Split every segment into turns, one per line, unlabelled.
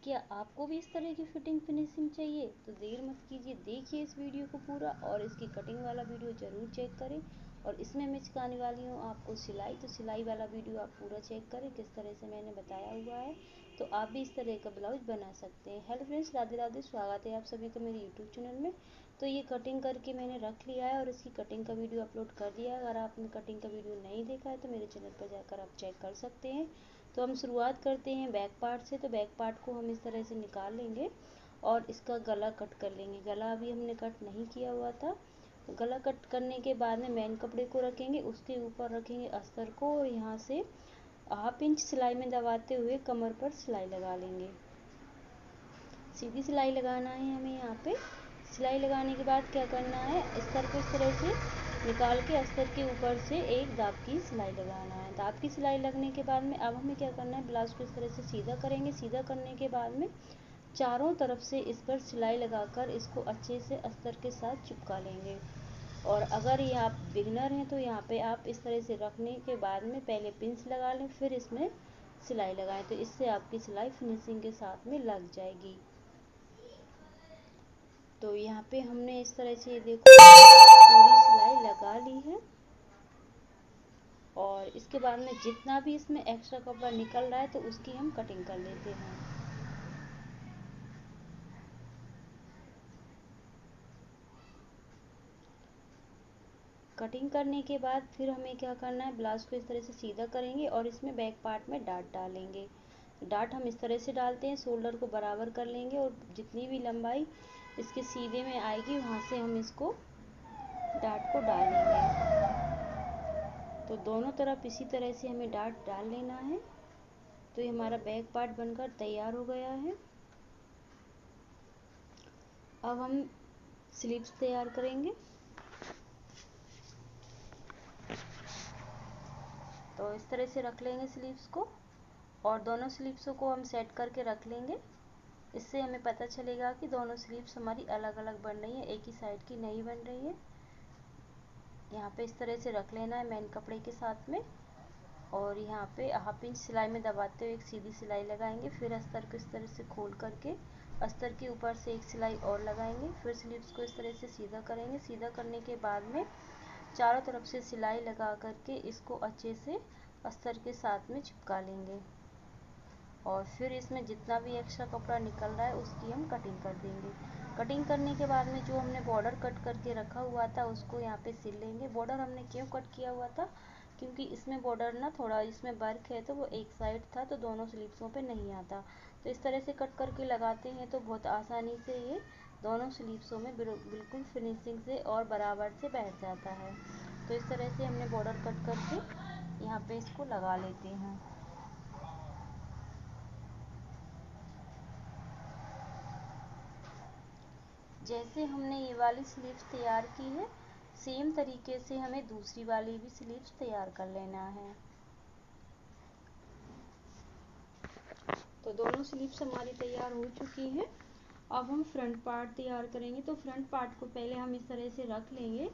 क्या आपको भी इस तरह की फिटिंग फिनिशिंग चाहिए? तो देर मत कीजिए, देखिए इस वीडियो को पूरा और इसकी कटिंग वाला वीडियो ज़रूर चेक करें। और इसमें मैं सिखाने वाली हूँ आपको सिलाई, तो सिलाई वाला वीडियो आप पूरा चेक करें किस तरह से मैंने बताया हुआ है, तो आप भी इस तरह का ब्लाउज बना सकते हैं। हेलो फ्रेंड्स, राधे राधे, स्वागत है आप सभी का मेरे यूट्यूब चैनल में। तो ये कटिंग करके मैंने रख लिया है और इसकी कटिंग का वीडियो अपलोड कर दिया है। अगर आपने कटिंग का वीडियो नहीं देखा है तो मेरे चैनल पर जाकर आप चेक कर सकते हैं। तो हम शुरुआत करते हैं बैक पार्ट से। तो बैक पार्ट को हम इस तरह से निकाल लेंगे और इसका गला कट कर लेंगे। गला अभी हमने कट नहीं किया हुआ था। तो गला कट करने के बाद में मेन कपड़े को रखेंगे, उसके ऊपर रखेंगे अस्तर को और यहाँ से हाफ इंच सिलाई में दबाते हुए कमर पर सिलाई लगा लेंगे। सीधी सिलाई लगाना है हमें। यहाँ पे सिलाई लगाने के बाद क्या करना है, अस्तर को इस तरह से निकाल के अस्तर के ऊपर से एक दाब की सिलाई लगाना है। दाब की सिलाई लगने के बाद में अब हमें क्या करना है, ब्लाउज को इस तरह से सीधा करेंगे। सीधा करने के बाद में चारों तरफ से इस पर सिलाई लगाकर इसको अच्छे से अस्तर के साथ चिपका लेंगे। और अगर ये आप बिगनर हैं तो यहाँ पे आप इस तरह से रखने के बाद में पहले पिंच लगा लें, फिर इसमें सिलाई लगाएं, तो इससे आपकी सिलाई फिनिशिंग के साथ में लग जाएगी। तो यहाँ पे हमने इस तरह से देखो पूरी सिलाई लगा ली है। और इसके बाद में जितना भी इसमें एक्स्ट्रा कपड़ा निकल रहा है तो उसकी हम कटिंग कर लेते हैं। कटिंग करने के बाद फिर हमें क्या करना है, ब्लाउज को इस तरह से सीधा करेंगे और इसमें बैक पार्ट में डाट डालेंगे। डाट हम इस तरह से डालते हैं, शोल्डर को बराबर कर लेंगे और जितनी भी लंबाई इसके सीधे में आएगी वहाँ से हम इसको डाट को डालेंगे। तो दोनों तरफ इसी तरह से हमें डाट डाल लेना है। तो ये हमारा बैक पार्ट बनकर तैयार हो गया है। अब हम स्लीव्स तैयार करेंगे। तो इस तरह से रख लेंगे स्लीव्स को और दोनों स्लीव्सों को हम सेट करके रख लेंगे। इससे हमें पता चलेगा कि दोनों स्लीव्स हमारी अलग अलग बन रही है, एक ही साइड की नहीं बन रही है। यहाँ पे इस तरह से रख लेना है मेन कपड़े के साथ में। और यहाँ पे हाफ इंच सिलाई में दबाते हुए एक सीधी सिलाई लगाएंगे, फिर अस्तर को इस तरह से खोल करके अस्तर के ऊपर से एक सिलाई और लगाएंगे, फिर स्लीव्स को इस तरह से सीधा करेंगे। सीधा करने के बाद में चारों तरफ से सिलाई लगा करके इसको अच्छे से अस्तर के साथ में चिपका लेंगे। और फिर इसमें जितना भी एक्स्ट्रा कपड़ा निकल रहा है उसकी हम कटिंग कर देंगे। कटिंग करने के बाद में जो हमने बॉर्डर कट करके रखा हुआ था उसको यहाँ पे सिल लेंगे। बॉर्डर हमने क्यों कट किया हुआ था, क्योंकि इसमें बॉर्डर ना थोड़ा इसमें वर्क है तो वो एक साइड था, तो दोनों स्लीव्सों पे नहीं आता। तो इस तरह से कट करके लगाते हैं तो बहुत आसानी से ये दोनों स्लीव्सों में बिल्कुल फिनिशिंग से और बराबर से बैठ जाता है। तो इस तरह से हमने बॉर्डर कट करके यहाँ पे इसको लगा लेते हैं। जैसे हमने ये वाली स्लीव्स तैयार की है, सेम तरीके से हमें दूसरी वाली भी स्लीव्स तैयार कर लेना है। तो दोनों स्लीव्स हमारी तैयार हो चुकी हैं। अब हम फ्रंट पार्ट तैयार करेंगे। तो फ्रंट पार्ट को पहले हम इस तरह से रख लेंगे,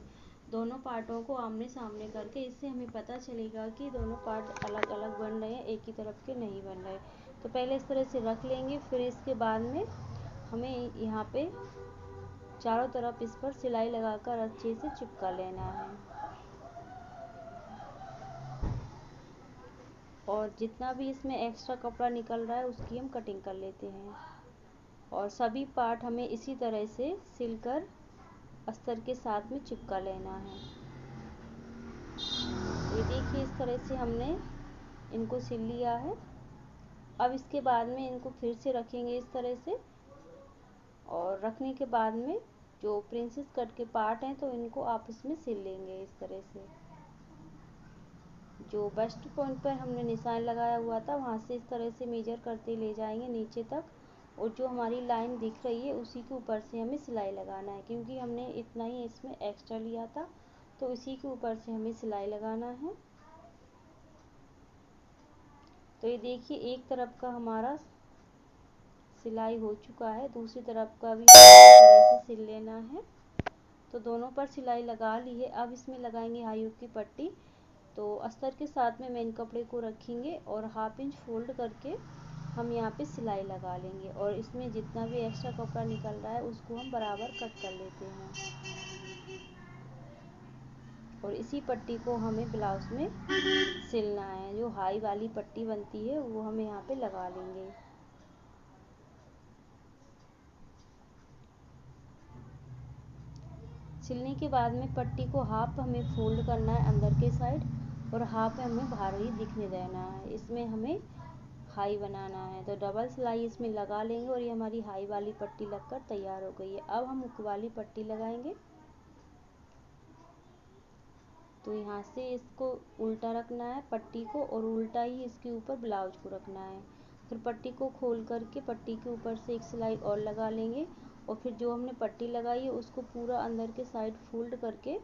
दोनों पार्टों को आमने सामने करके। इससे हमें पता चलेगा कि दोनों पार्ट अलग अलग बन रहे हैं, एक ही तरफ के नहीं बन रहे। तो पहले इस तरह से रख लेंगे, फिर इसके बाद में हमें यहाँ पे चारों तरफ इस पर सिलाई लगाकर अच्छे से चिपका लेना है। और जितना भी इसमें एक्स्ट्रा कपड़ा निकल रहा है उसकी हम कटिंग कर लेते हैं। और सभी पार्ट हमें इसी तरह से सिलकर अस्तर के साथ में चिपका लेना है। ये देखिए इस तरह से हमने इनको सिल लिया है। अब इसके बाद में इनको फिर से रखेंगे इस तरह से, और रखने के बाद में जो प्रिंसेस कट के पार्ट हैं तो इनको आपस में सिल लेंगे इस तरह से। जो बेस्ट पॉइंट पर हमने निशान लगाया हुआ था वहाँ से इस तरह से मेजर करते ले जाएंगे नीचे तक, और जो हमारी लाइन दिख रही है उसी के ऊपर से हमें सिलाई लगाना है, क्योंकि हमने इतना ही इसमें एक्स्ट्रा लिया था तो इसी के ऊपर से हमें सिलाई लगाना है। तो ये देखिए एक तरफ का हमारा सिलाई हो चुका है, दूसरी तरफ का भी इस तरह से सिल लेना है। तो दोनों पर सिलाई लगा ली है। अब इसमें लगाएंगे हाई हुक की पट्टी। तो अस्तर के साथ में मेन कपड़े को रखेंगे और हाफ इंच फोल्ड करके हम यहाँ पे सिलाई लगा लेंगे और इसमें जितना भी एक्स्ट्रा कपड़ा निकल रहा है उसको हम बराबर कट कर लेते हैं। और इसी पट्टी को हमें ब्लाउज में सिलना है। जो हाई वाली पट्टी बनती है वो हम यहाँ पे लगा लेंगे। सिलने के बाद में पट्टी को हाफ हमें फोल्ड करना है अंदर के साइड और हाफ हमें बाहर ही दिखने देना है। इसमें हमें हाई बनाना है तो डबल सिलाई इसमें लगा लेंगे और ये हमारी हाई वाली पट्टी लगकर तैयार हो गई है। अब हम हुक वाली पट्टी लगाएंगे। तो यहाँ से इसको उल्टा रखना है पट्टी को और उल्टा ही इसके ऊपर ब्लाउज को रखना है। फिर पट्टी को खोल करके पट्टी के ऊपर से एक सिलाई और लगा लेंगे और फिर जो हमने पट्टी लगाई है उसको पूरा अंदर के साइड फोल्ड करके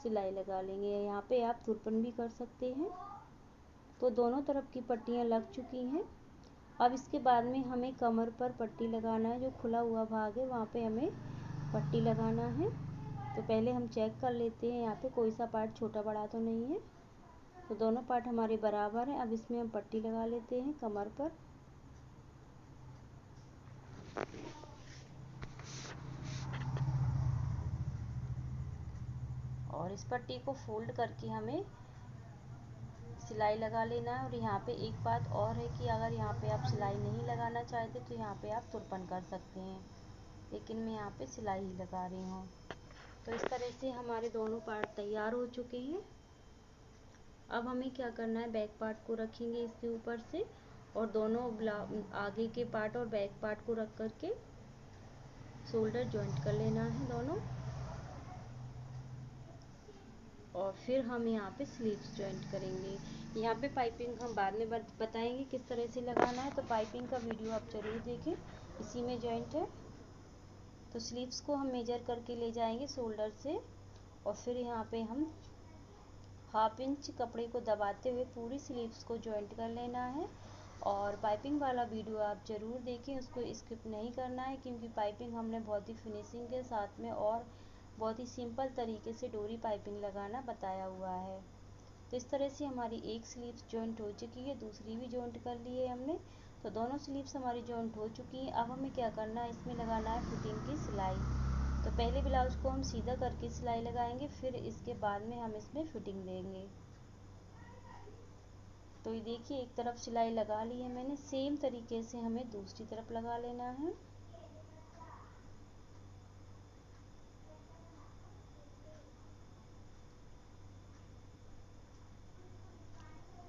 सिलाई लगा लेंगे। यहाँ पे आप तुरपन भी कर सकते हैं। तो दोनों तरफ की पट्टियाँ लग चुकी हैं। अब इसके बाद में हमें कमर पर पट्टी लगाना है। जो खुला हुआ भाग है वहाँ पे हमें पट्टी लगाना है। तो पहले हम चेक कर लेते हैं यहाँ पे कोई सा पार्ट छोटा बड़ा तो नहीं है। तो दोनों पार्ट हमारे बराबर हैं। अब इसमें हम पट्टी लगा लेते हैं कमर पर। और इस पट्टी को फोल्ड करके हमें सिलाई लगा लेना है। और यहाँ पे एक बात और है कि अगर यहाँ पे आप सिलाई नहीं लगाना चाहते तो यहाँ पे आप तुरपन कर सकते हैं, लेकिन मैं यहाँ पे सिलाई ही लगा रही हूँ। तो इस तरह से हमारे दोनों पार्ट तैयार हो चुके हैं। अब हमें क्या करना है, बैक पार्ट को रखेंगे इसके ऊपर से और दोनों आगे के पार्ट और बैक पार्ट को रख करके शोल्डर जॉइंट कर लेना है दोनों। और फिर हम यहाँ पे स्लीव्स जॉइंट करेंगे। यहाँ पे पाइपिंग हम बाद में बताएंगे किस तरह से लगाना है, तो पाइपिंग का वीडियो आप जरूर देखें, इसी में जॉइंट है। तो स्लीव्स को हम मेजर करके ले जाएंगे शोल्डर से और फिर यहाँ पे हम हाफ इंच कपड़े को दबाते हुए पूरी स्लीव्स को जॉइंट कर लेना है। और पाइपिंग वाला वीडियो आप ज़रूर देखें, उसको स्किप नहीं करना है, क्योंकि पाइपिंग हमने बहुत ही फिनिशिंग के साथ में और बहुत ही सिंपल तरीके से डोरी पाइपिंग लगाना बताया हुआ है। तो इस तरह से हमारी एक स्लीव्स जॉइंट हो चुकी है, दूसरी भी जॉइंट कर ली है हमने। तो दोनों स्लीव्स हमारी जॉइंट हो चुकी हैं। अब हमें क्या करना है, इसमें लगाना है फिटिंग की सिलाई। तो पहले ब्लाउज को हम सीधा करके सिलाई लगाएंगे, फिर इसके बाद में हम इसमें फिटिंग देंगे। तो ये देखिए एक तरफ सिलाई लगा ली है मैंने, सेम तरीके से हमें दूसरी तरफ लगा लेना है।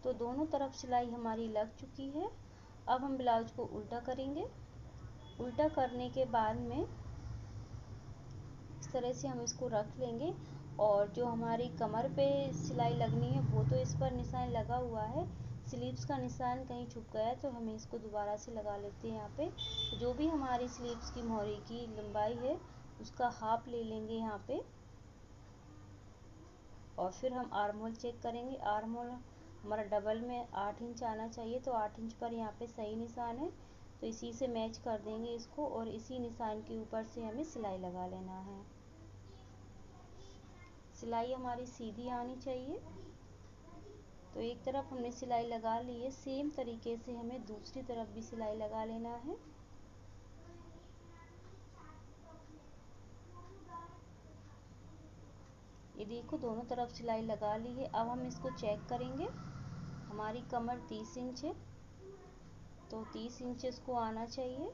तो दोनों तरफ सिलाई हमारी लग चुकी है। अब हम ब्लाउज को उल्टा करेंगे। उल्टा करने के बाद में इस तरह से हम इसको रख लेंगे और जो हमारी कमर पे सिलाई लगनी है वो तो इस पर निशान लगा हुआ है, स्लीव्स का निशान कहीं छुप गया है तो हमें इसको दोबारा से लगा लेते हैं। यहाँ पे जो भी हमारी स्लीव्स की मोहरी की लंबाई है उसका हाफ ले लेंगे यहाँ पे। और फिर हम आर्म होल चेक करेंगे। आर्म होल हमारा डबल में 8 इंच आना चाहिए, तो 8 इंच पर यहाँ पे सही निशान है, तो इसी से मैच कर देंगे इसको और इसी निशान के ऊपर से हमें सिलाई लगा लेना है। सिलाई हमारी सीधी आनी चाहिए। तो एक तरफ हमने सिलाई लगा ली है, सेम तरीके से हमें दूसरी तरफ भी सिलाई लगा लेना है। ये देखो दोनों तरफ सिलाई लगा ली है। अब हम इसको चेक करेंगे। हमारी कमर 30 इंच है, तो 30 इंच इसको आना चाहिए।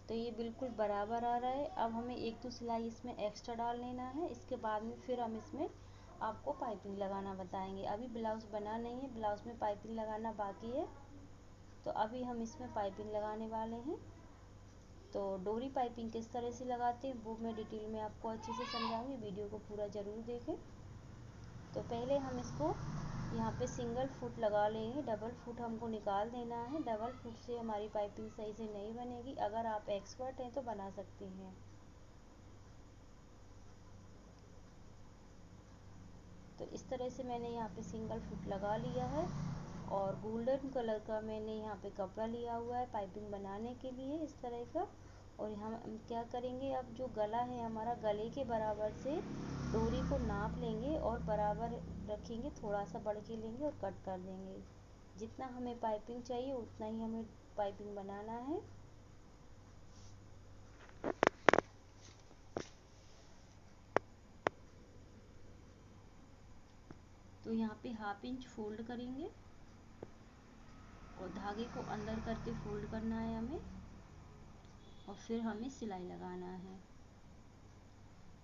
तो ये बिल्कुल बराबर आ रहा है। अब हमें एक दो सिलाई इसमें एक्स्ट्रा डाल लेना है। इसके बाद में फिर हम इसमें आपको पाइपिंग लगाना बताएंगे। अभी ब्लाउज बना नहीं है, ब्लाउज में पाइपिंग लगाना बाकी है, तो अभी हम इसमें पाइपिंग लगाने वाले हैं। तो डोरी पाइपिंग किस तरह से लगाते हैं वो मैं डिटेल में आपको अच्छे से समझाऊंगी, वीडियो को पूरा ज़रूर देखें। तो पहले हम इसको यहाँ पे सिंगल फुट लगा लेंगे, डबल फुट हमको निकाल देना है। डबल फुट से हमारी पाइपिंग सही से नहीं बनेगी, अगर आप एक्सपर्ट हैं तो बना सकते हैं। तो इस तरह से मैंने यहाँ पे सिंगल फुट लगा लिया है और गोल्डन कलर का मैंने यहाँ पे कपड़ा लिया हुआ है पाइपिंग बनाने के लिए इस तरह का। और हम क्या करेंगे, अब जो गला है हमारा, गले के बराबर से डोरी को नाप लेंगे और बराबर रखेंगे, थोड़ा सा बढ़ के लेंगे और कट कर देंगे। जितना हमें पाइपिंग चाहिए उतना ही हमें पाइपिंग बनाना है। तो यहाँ पे 1/2 इंच फोल्ड करेंगे और धागे को अंदर करके फोल्ड करना है हमें, और फिर हमें सिलाई लगाना है।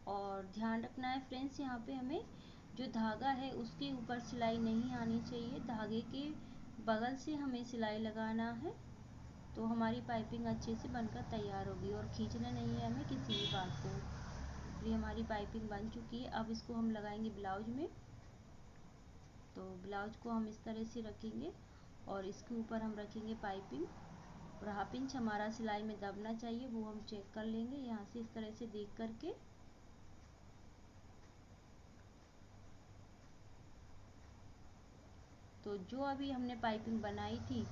और ध्यान रखना है फ्रेंड्स, यहाँ पे हमें जो धागा है उसके ऊपर सिलाई नहीं आनी चाहिए, धागे के बगल से हमें सिलाई लगाना है, तो हमारी पाइपिंग अच्छे से बनकर तैयार होगी। और खींचना नहीं है हमें किसी भी बात को। तो ये हमारी पाइपिंग बन चुकी है। अब इसको हम लगाएंगे ब्लाउज में। तो ब्लाउज को हम इस तरह से रखेंगे और इसके ऊपर हम रखेंगे पाइपिंग, और 1/2 इंच हमारा सिलाई में दबना चाहिए, वो हम चेक कर लेंगे यहाँ से इस तरह से देख करके। तो जो अभी हमने पाइपिंग बनाई थी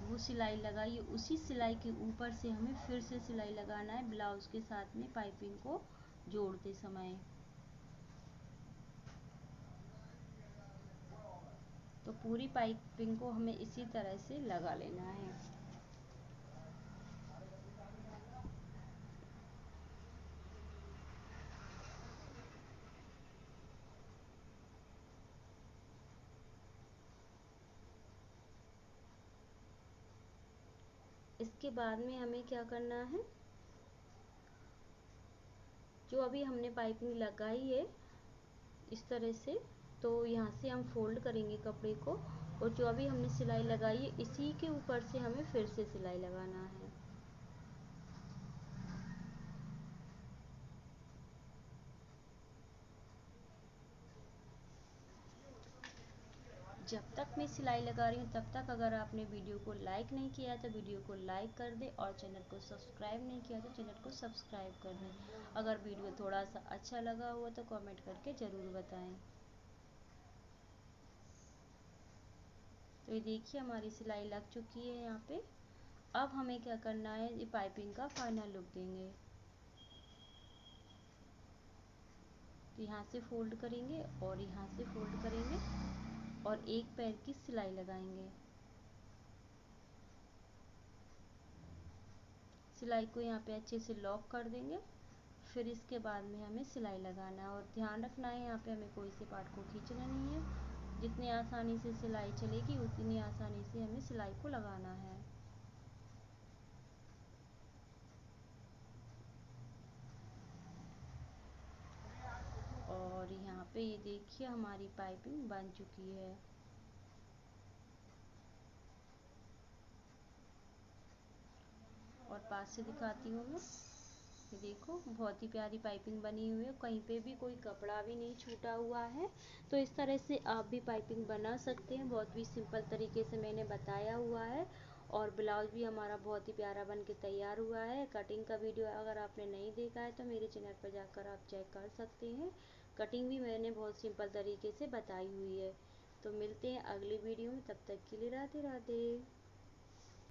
वो सिलाई लगाई, उसी सिलाई के ऊपर से हमें फिर से सिलाई लगाना है ब्लाउज के साथ में पाइपिंग को जोड़ते समय। तो पूरी पाइपिंग को हमें इसी तरह से लगा लेना है। इसके बाद में हमें क्या करना है, जो अभी हमने पाइपिंग लगाई है इस तरह से, तो यहाँ से हम फोल्ड करेंगे कपड़े को, और जो अभी हमने सिलाई लगाई है इसी के ऊपर से हमें फिर से सिलाई लगाना है। जब तक मैं सिलाई लगा रही हूँ तब तक अगर आपने वीडियो को लाइक नहीं किया तो वीडियो को लाइक कर दें, और चैनल को सब्सक्राइब नहीं किया तो चैनल को सब्सक्राइब कर दें। अगर वीडियो थोड़ा सा अच्छा लगा हुआ तो कमेंट करके ज़रूर बताएं। तो ये देखिए हमारी सिलाई लग चुकी है यहाँ पे। अब हमें क्या करना है, ये पाइपिंग का फाइनल लुक देंगे। तो यहाँ से फोल्ड करेंगे और यहाँ से फोल्ड करेंगे और एक पैर की सिलाई लगाएंगे। सिलाई को यहाँ पे अच्छे से लॉक कर देंगे। फिर इसके बाद में हमें सिलाई लगाना है, और ध्यान रखना है यहाँ पे हमें कोई से पार्ट को खींचना नहीं है। जितनी आसानी से सिलाई चलेगी उतनी आसानी से हमें सिलाई को लगाना है। और यहाँ पे ये देखिए हमारी पाइपिंग बन चुकी है। और पास से दिखाती हूँ मैं, ये देखो बहुत ही प्यारी पाइपिंग बनी हुई है, कहीं पे भी कोई कपड़ा भी नहीं छूटा हुआ है। तो इस तरह से आप भी पाइपिंग बना सकते हैं, बहुत ही सिंपल तरीके से मैंने बताया हुआ है। और ब्लाउज भी हमारा बहुत ही प्यारा बन के तैयार हुआ है। कटिंग का वीडियो अगर आपने नहीं देखा है तो मेरे चैनल पर जाकर आप चेक कर सकते हैं। कटिंग भी मैंने बहुत सिंपल तरीके से बताई हुई है। तो मिलते हैं अगली वीडियो में, तब तक के लिए राधे राधे।